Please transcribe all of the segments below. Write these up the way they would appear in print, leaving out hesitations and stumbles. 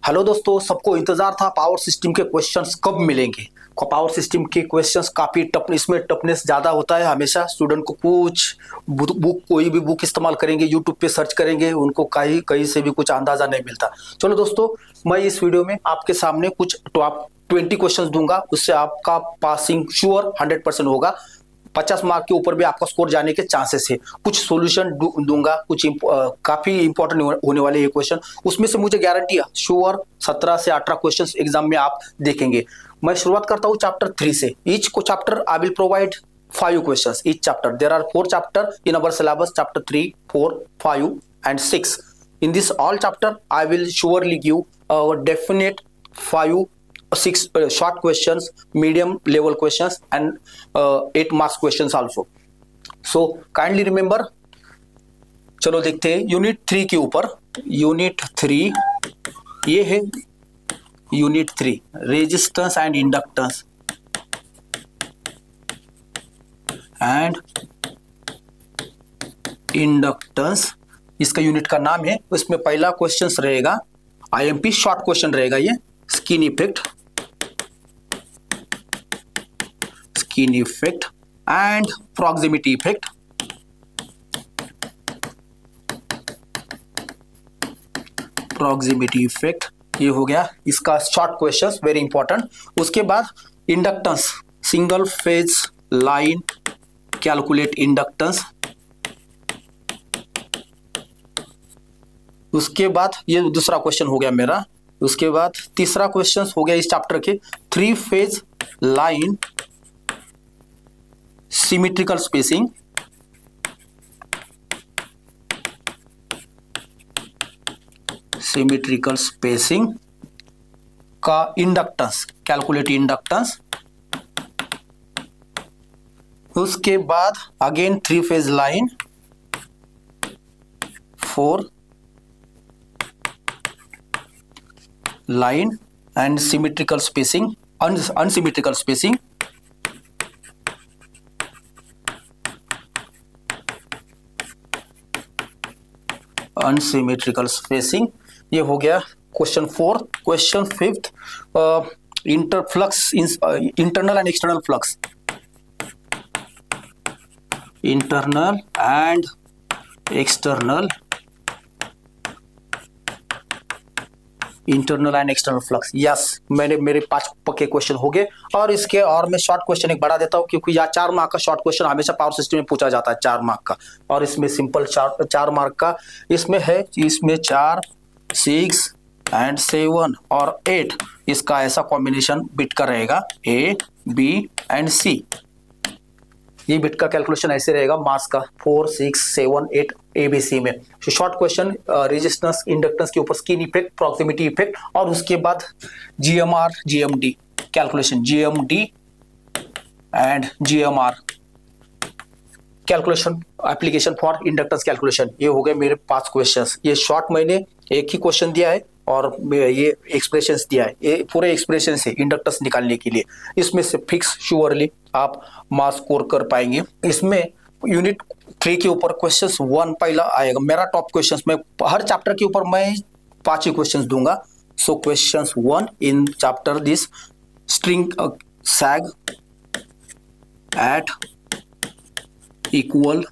Hello दोस्तों, सबको इंतजार था पावर सिस्टम के क्वेश्चंस कब मिलेंगे। पावर सिस्टम के क्वेश्चंस काफी टफ, इसमें टफनेस ज्यादा होता है। हमेशा स्टूडेंट को कुछ बुक कोई भी बुक इस्तेमाल करेंगे, यूट्यूब पे सर्च करेंगे, उनको कहीं कहीं से भी कुछ अंदाजा नहीं मिलता। चलो दोस्तों, मैं इस वीडियो में आपके सामने कुछ टॉप 20 क्वेश्चंस दूंगा, उससे आपका पासिंग श्योर 100% होगा। 50 मार्क के ऊपर भी आपका स्कोर जाने के चांसेस है। कुछ सॉल्यूशन दूंगा, कुछ काफी इंपॉर्टेंट होने वाले ये क्वेश्चन, उसमें से मुझे गारंटी है श्योर 17 से 18 क्वेश्चंस एग्जाम में आप देखेंगे। मैं शुरुआत करता हूँ चैप्टर 3 से। ईच को chapter I will provide 5 questions each chapter. There are 4 chapter in our syllabus, chapter 3, 4, 5 and 6. In this all chapter I will surely give a definite 5 6 short questions, medium level questions and 8 marks questions also. So kindly remember. चलो देखते हैं unit 3 के ऊपर। Unit 3 ये है unit 3, resistance and inductance and inductance, इसका unit का नाम है। इसमें पहला क्वेश्चन रहेगा आईएमपी, शॉर्ट क्वेश्चन रहेगा ये, skin effect and proximity effect. Proximity effect ये हो गया इसका शॉर्ट क्वेश्चन, वेरी इंपॉर्टेंट। उसके बाद inductance, single phase line, calculate inductance. उसके बाद ये दूसरा क्वेश्चन हो गया मेरा। उसके बाद तीसरा क्वेश्चन हो गया इस चैप्टर के, 3 phase line symmetrical spacing. Symmetrical spacing का इंडक्टेंस, कैलकुलेट इंडक्टेंस। उसके बाद again 3 phase line, 4 line and symmetrical spacing, unsymmetrical spacing. Unsymmetrical spacing ये हो गया question 4। Question 5, internal and external flux. Internal and external flux. Yes, मेरे 5 पक्के question हो गए। और इसके और मैं शॉर्ट क्वेश्चन एक बढ़ा देता हूँ, क्योंकि यह 4 मार्क का शॉर्ट क्वेश्चन हमेशा पावर सिस्टम में पूछा जाता है, 4 मार्क का। और इसमें सिंपल 4 मार्क का इसमें है। इसमें 4, 6 एंड 7 और 8 इसका ऐसा कॉम्बिनेशन बिट का रहेगा, ए, बी एंड सी। ये बिट का कैलकुलेशन ऐसे रहेगा मार्क्स का, 4, 6, 7, 8 एबीसी में। शॉर्ट क्वेश्चन रेजिस्टेंस इंडक्टेंस के ऊपर स्किन इफेक्ट, प्रॉक्सिमिटी इफेक्ट, और उसके बाद GMR GMD calculation, GMD and GMR calculation, application for inductance calculation. ये हो गए मेरे 5 क्वेश्चंस। ये शॉर्ट मैंने एक ही क्वेश्चन दिया है और ये एक्सप्रेशंस दिया है, ये पूरे एक्सप्रेशन है इंडक्टेंस निकालने के लिए। इसमें से फिक्स श्योरली आप मार्क्स स्कोर कर पाएंगे। इसमें यूनिट 3 के ऊपर क्वेश्चंस 1 पहला आएगा मेरा टॉप क्वेश्चंस में। हर चैप्टर के ऊपर मैं 5 ही क्वेश्चंस दूंगा। So questions 1 in chapter this, string sag at equal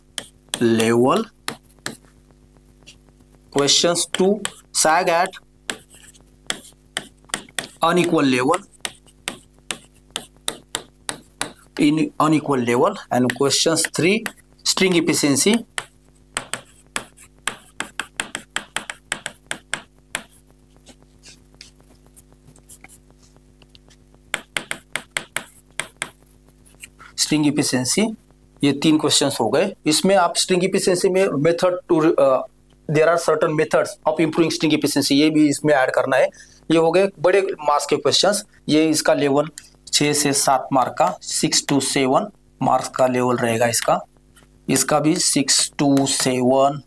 level. Questions 2, sag at unequal level, in unequal level. And questions 3, string efficiency, string efficiency. ये 3 क्वेश्चंस हो गए। इसमें आप स्ट्रिंग इफिशिएंसी में method to there are certain methods of improving string efficiency, ये भी इसमें add करना है। ये हो गए बड़े मार्क्स के क्वेश्चंस। ये इसका लेवल 6 से 7 मार्क का, 6 to 7 मार्क्स का लेवल रहेगा इसका। इसका भी 6 to 7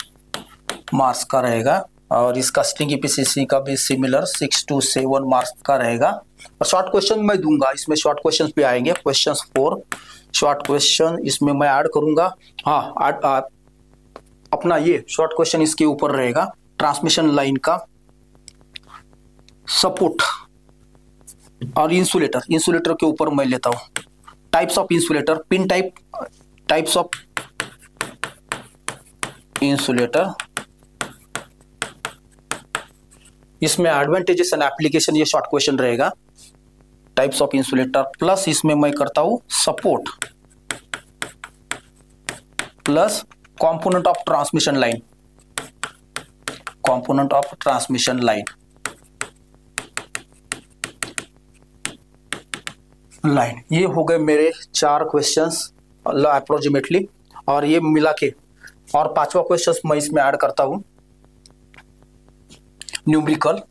मार्क्स का रहेगा। और इसका स्ट्रिंग एफिशिएंसी का भी सिमिलर 6 to 7 मार्क्स का रहेगा। और शॉर्ट क्वेश्चन मैं दूंगा, इसमें शॉर्ट क्वेश्चन भी आएंगे। क्वेश्चन 4 शॉर्ट क्वेश्चन इसमें मैं ऐड करूंगा। हाँ, अपना ये शॉर्ट क्वेश्चन इसके ऊपर रहेगा, ट्रांसमिशन लाइन का सपोर्ट और इंसुलेटर, इंसुलेटर के ऊपर मैं लेता हूं types of insulator, pin type, types of insulator, इसमें एडवांटेजेस एंड एप्लीकेशन, ये शॉर्ट क्वेश्चन रहेगा। टाइप्स ऑफ इंसुलेटर प्लस इसमें मैं करता हूं support plus component of transmission line, component of transmission line, ये हो गए मेरे 4 क्वेश्चंस अप्रोक्सीमेटली। और ये मिला के और 5वां क्वेश्चन मैं इसमें ऐड करता हूं न्यूमेरिकल।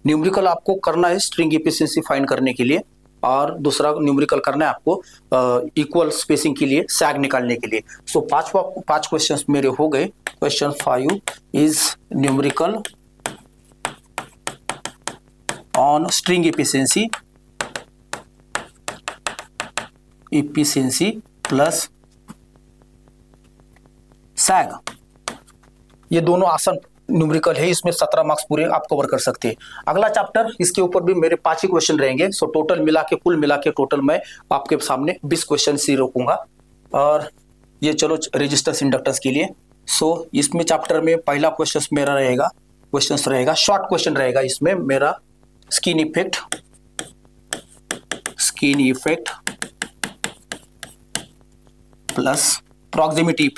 न्यूमेरिकल आपको करना है स्ट्रिंग एफिशिएंसी फाइंड करने के लिए, और दूसरा न्यूमेरिकल करना है आपको इक्वल स्पेसिंग के लिए, सैग निकालने के लिए। सो 5 क्वेश्चंस मेरे हो गए। Question 5 is numerical on string efficiency plus sag. ये दोनों आसान न्यूमेरिकल है, इसमें 17 मार्क्स पूरे आप कवर कर सकते हैं। अगला चैप्टर, इसके ऊपर भी मेरे 5 ही क्वेश्चन रहेंगे। सो टोटल मिला के, कुल मिला के टोटल मैं आपके सामने 20 क्वेश्चन ही रोकूंगा। और ये चलो रेजिस्टेंस इंडक्टेंस के लिए। सो इसमें चैप्टर में पहला क्वेश्चन मेरा रहेगा शॉर्ट क्वेश्चन रहेगा इसमें मेरा, skin effect plus proximity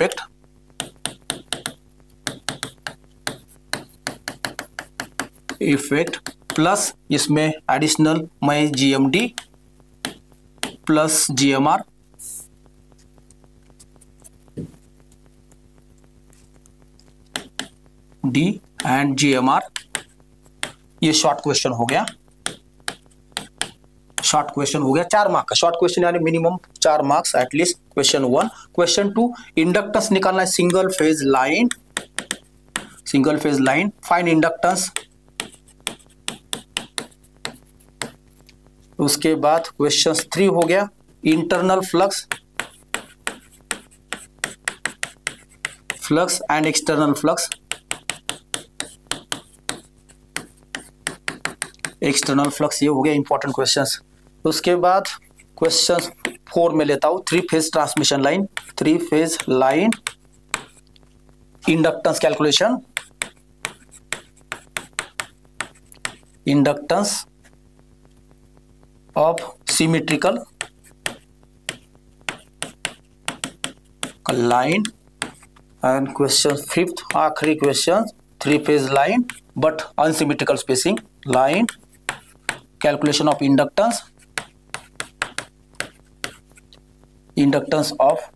effect plus इसमें एडिशनल मैं GMD plus GMR D and GMR, ये शॉर्ट क्वेश्चन हो गया। 4 मार्क का शॉर्ट क्वेश्चन, यानी minimum 4 marks at least. Question 1। Question 2, inductance निकालना है, single phase line, find inductance. उसके बाद क्वेश्चन 3 हो गया, internal flux and external flux, ये हो गया इंपॉर्टेंट क्वेश्चंस। उसके बाद क्वेश्चन 4 में लेता हूं 3 phase transmission line, inductance calculation, inductance of symmetrical line. And question 5th, आखिरी question, 3 phase line but unsymmetrical spacing line, calculation of inductance of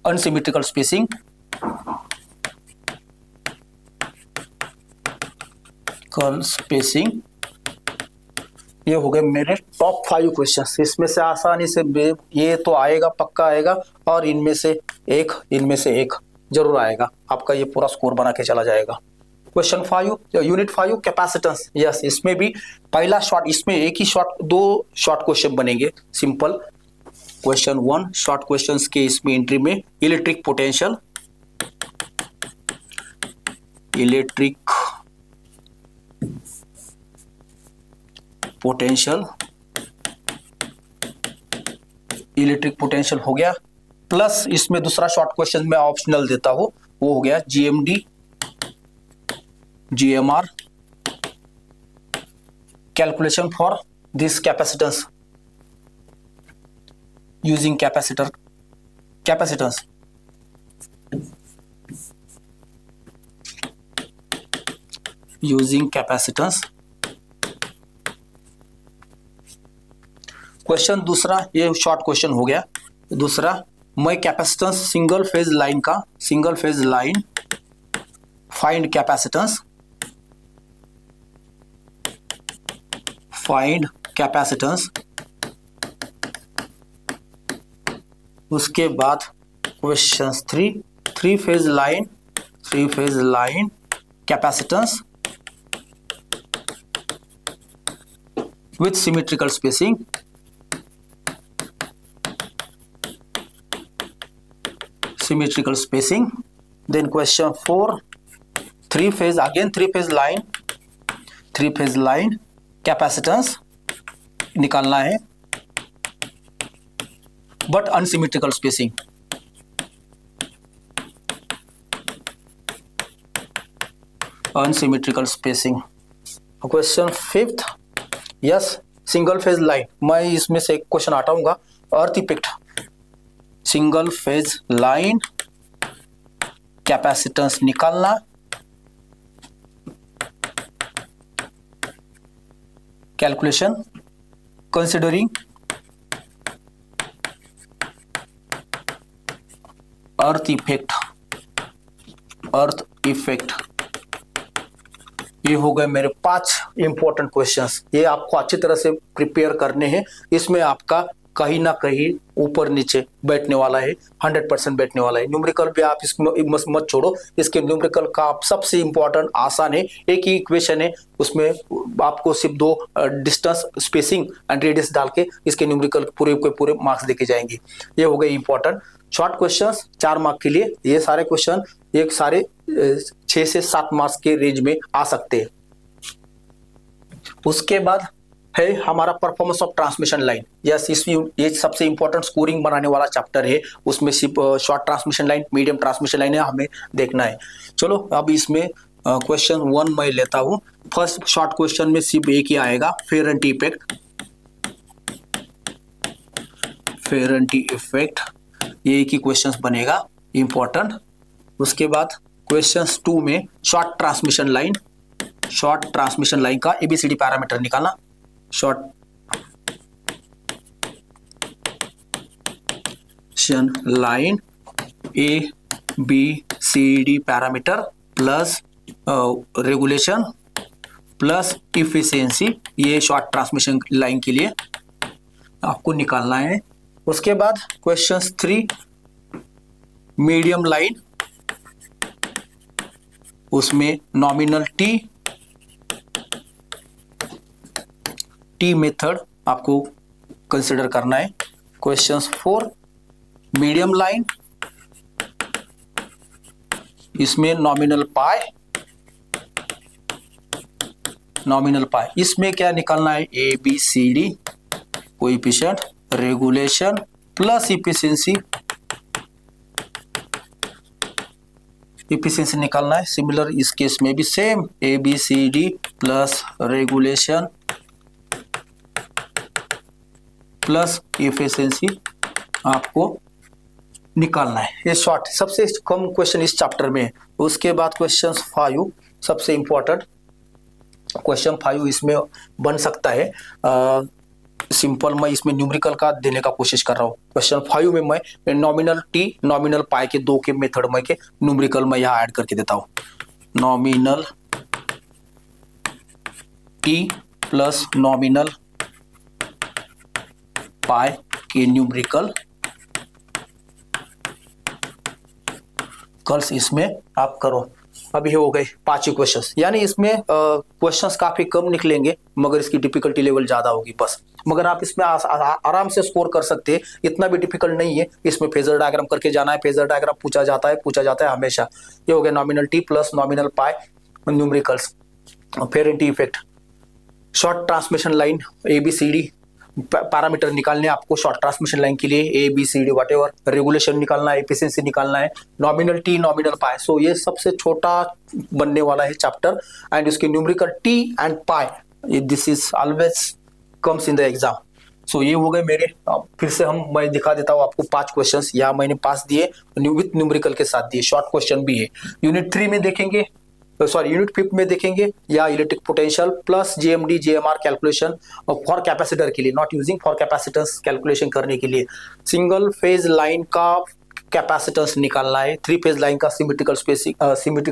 unsymmetrical spacing, ये हो गए मेरे टॉप 5 क्वेश्चंस। इसमें से आसानी से ये तो आएगा, पक्का आएगा, और इनमें से एक जरूर आएगा। आपका ये पूरा स्कोर बना के चला जाएगा। Question 5, unit 5 capacitance. यस, इसमें भी पहला शॉर्ट, इसमें दो शॉर्ट क्वेश्चन बनेंगे सिंपल। क्वेश्चन 1 शॉर्ट क्वेश्चंस के इसमें एंट्री में इलेक्ट्रिक पोटेंशियल, इलेक्ट्रिक पोटेंशियल हो गया। प्लस इसमें दूसरा शॉर्ट क्वेश्चन मैं ऑप्शनल देता हूं, वो हो गया GMD GMR, calculation for this capacitance using capacitance. Question दूसरा, ये शॉर्ट क्वेश्चन हो गया। दूसरा, मैं capacitance single phase line find capacitance. उसके बाद question 3 phase line capacitance with symmetrical spacing, Then question 4, 3 phase line three phase line capacitance निकालना है, but unsymmetrical spacing. Unsymmetrical spacing. Question fifth, yes single phase line, मैं इसमें से एक question हटाऊंगा, earth effect. Single phase line capacitance निकालना, calculation considering अर्थ effect. अर्थ effect, ये हो गए मेरे 5 इंपॉर्टेंट क्वेश्चंस। ये आपको अच्छी तरह से प्रिपेयर करने हैं। इसमें आपका कहीं ना कहीं ऊपर नीचे बैठने वाला है, 100% बैठने वाला है। न्यूमेरिकल भी आप इसमें मत छोड़ो, इसके न्यूमेरिकल का सबसे इंपॉर्टेंट आसान है, एक ही इक्वेशन है, उसमें आपको सिर्फ 2 डिस्टेंस, स्पेसिंग एंड रेडियस डाल के इसके न्यूमेरिकल पूरे के पूरे मार्क्स देके जाएंगे। ये हो गए इंपॉर्टेंट शॉर्ट क्वेश्चंस 4 मार्क के लिए। ये सारे क्वेश्चन एक सारे 6 से 7 मार्क्स के रेंज में आ सकते हैं। उसके बाद है हमारा performance of transmission line. Yes, इसमें ये सबसे इंपॉर्टेंट स्कोरिंग बनाने वाला चैप्टर है। उसमें सिर्फ short transmission line, medium transmission line है हमें देखना है। चलो अब इसमें क्वेश्चन 1 मैं लेता हूं। फर्स्ट शॉर्ट क्वेश्चन में सिर्फ एक ही आएगा, फेरेंटी इफेक्ट। फेरेंटी इफेक्ट, ये एक ही क्वेश्चन बनेगा इंपॉर्टेंट। उसके बाद क्वेश्चन 2 में short transmission line. Short transmission line का एबीसीडी पैरामीटर निकालना। Short line ABCD parameter plus regulation plus efficiency, ये शॉर्ट ट्रांसमिशन लाइन के लिए आपको निकालना है। उसके बाद क्वेश्चन 3 मीडियम लाइन, उसमें नॉमिनल टी मेथड आपको कंसिडर करना है। क्वेश्चन 4 मीडियम लाइन, इसमें नॉमिनल पाई। इसमें क्या निकालना है, ABCD coefficient, regulation plus efficiency निकालना है। सिमिलर इस केस में भी same ABCD plus regulation plus efficiency आपको निकालना है। ये शॉर्ट सबसे कम क्वेश्चन इस चैप्टर में है। उसके बाद क्वेश्चन 5 सबसे इंपॉर्टेंट क्वेश्चन 5 इसमें बन सकता है सिंपल। मैं इसमें न्यूमेरिकल का देने का कोशिश कर रहा हूँ। क्वेश्चन 5 में मैं नॉमिनल टी नॉमिनल पाई के 2 के मेथड में के न्यूमेरिकल में यहाँ ऐड करके देता हूँ। नॉमिनल टी प्लस नॉमिनल पाई के न्यूमेरिकल कल्स इसमें आप करो। अब ये हो गए 5 क्वेश्चंस, यानी इसमें क्वेश्चंस काफी कम निकलेंगे मगर इसकी डिफिकल्टी लेवल ज्यादा होगी बस। मगर आप इसमें आराम से स्कोर कर सकते हैं, इतना भी डिफिकल्ट नहीं है। इसमें फेजर डायग्राम करके जाना है, फेजर डायग्राम पूछा जाता है हमेशा। ये हो गया नॉमिनल टी प्लस नॉमिनल पाई numericals. फेरेंटी effect, short transmission line ABCD parameter निकालने आपको शॉर्ट ट्रांसमिशन लाइन के लिए ABCD व्हाटएवर, रेगुलेशन निकालना है, एफिशिएंसी निकालना है, nominal T nominal pi. So ये सबसे छोटा बनने वाला है चैप्टर एंड इसके numerical T and pi, this is always comes in the exam. So ये हो गए मेरे। फिर से मैं दिखा देता हूँ आपको 5 क्वेश्चंस, यहाँ मैंने 5 दिए विथ न्यूमेरिकल के साथ दिए, शॉर्ट क्वेश्चन भी है। यूनिट 3 में देखेंगे, सॉरी यूनिट 5 में देखेंगे, या electric potential plus GMD GMR calculation for capacitor के लिए, not using for capacitance calculation करने के लिए। सिंगल फेज लाइन का कैपेसिटेंस निकालना है, 3 फेज लाइन का सिमेट्रिकल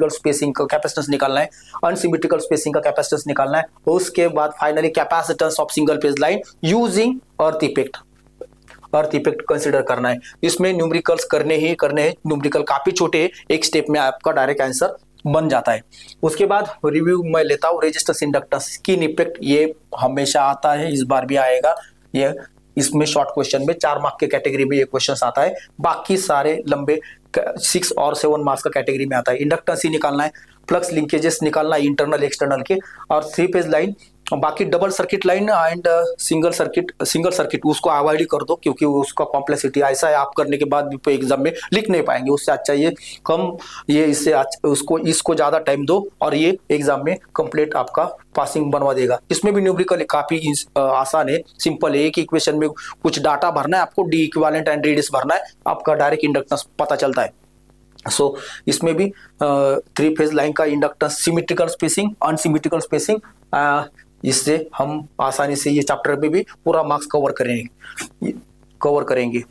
स्पेसिंग का कैपेसिटेंस निकालना है, अनसिमेट्रिकल स्पेसिंग का कैपेसिटेंस निकालना है। उसके बाद finally capacitance of single phase line using earth effect consider करना है। इसमें न्यूमेरिकल्स करने हैं। न्यूमेरिकल काफी छोटे हैं, एक स्टेप में आपका डायरेक्ट आंसर बन जाता है। उसके बाद रिव्यू मैं लेता हूँ रेजिस्टेंस इंडक्टेंस स्किन इफेक्ट, ये हमेशा आता है, इस बार भी आएगा। ये इसमें शॉर्ट क्वेश्चन में 4 मार्क के कैटेगरी में ये क्वेश्चन आता है, बाकी सारे लंबे 6 और 7 मार्क्स का कैटेगरी में आता है। इंडक्टेंस ही निकालना है। फ्लक्स लिंकेजेस निकालना इंटरनल एक्सटर्नल के, और 3 फेज लाइन, बाकी double circuit line and single circuit उसको अवॉइड ही कर दो, क्योंकि उसका कॉम्प्लेक्सिटी ऐसा है आप करने के बाद भी एग्जाम में लिख नहीं पाएंगे। उससे अच्छा ये कम, ये इससे इसको ज्यादा टाइम दो और ये एग्जाम में कंप्लीट आपका पासिंग बनवा देगा। इसमें भी न्यूमेरिकल काफी आसान है, सिंपल है। एक इक्वेशन में कुछ डाटा भरना है आपको, डी इक्विवेलेंट एंड रेडियस भरना है, आपका डायरेक्ट इंडक्टेंस पता चलता है। सो इसमें भी 3 फेज लाइन का inductance, symmetrical spacing, unsymmetrical spacing, इससे हम आसानी से ये चैप्टर में भी पूरा मार्क्स कवर करेंगे।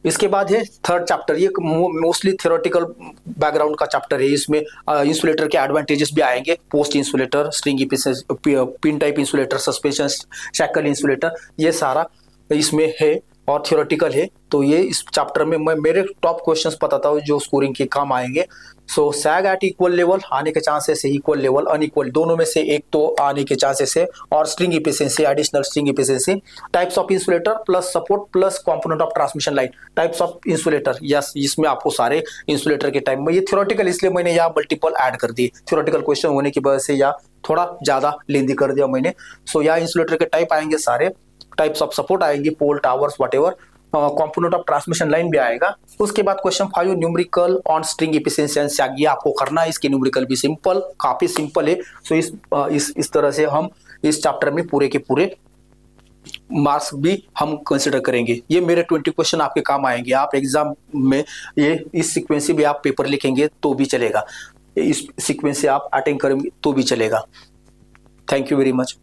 इसके बाद है थर्ड चैप्टर, ये मोस्टली थ्योरेटिकल बैकग्राउंड का चैप्टर है। इसमें इंसुलेटर के एडवांटेजेस भी आएंगे, post insulator, string efficiency, pin type insulator, suspension shackle insulator, ये सारा इसमें है और थ्योरेटिकल है। तो ये इस चैप्टर में मैं मेरे टॉप क्वेश्चंस बताता हूँ जो स्कोरिंग के काम आएंगे। सो सैग एट इक्वल लेवल आने के चांसेस है, इक्वल लेवल, अनइक्वल, दोनों में से एक तो आने के चांसेस है, और string efficiency, additional string efficiency, types of insulator plus support plus component of transmission line, types of insulator, yes, इसमें आपको सारे इंसुलेटर के टाइप में, ये थ्योरेटिकल इसलिए मैंने यहाँ मल्टीपल ऐड कर दिए, थ्योरेटिकल क्वेश्चन होने की वजह से या थोड़ा ज्यादा लेंदी कर दिया मैंने। सो यहाँ इंसुलेटर के टाइप आएंगे सारे, टाइप्स ऑफ सपोर्ट आएंगे, pole, towers, whatever, component of transmission line भी आएगा। उसके बाद question 5 numerical on string efficiency and sag, ये आपको करना है। इसके न्यूमेरिकल भी सिंपल, काफी सिंपल है। सो इस तरह से हम इस चैप्टर में पूरे के पूरे मार्क्स भी हम कंसिडर करेंगे। ये मेरे 20 क्वेश्चन आपके काम आएंगे। आप एग्जाम में ये इस सीक्वेंस से भी आप पेपर लिखेंगे तो भी चलेगा, इस सीक्वेंस से आप अटेंड करेंगे तो भी चलेगा। Thank you very much.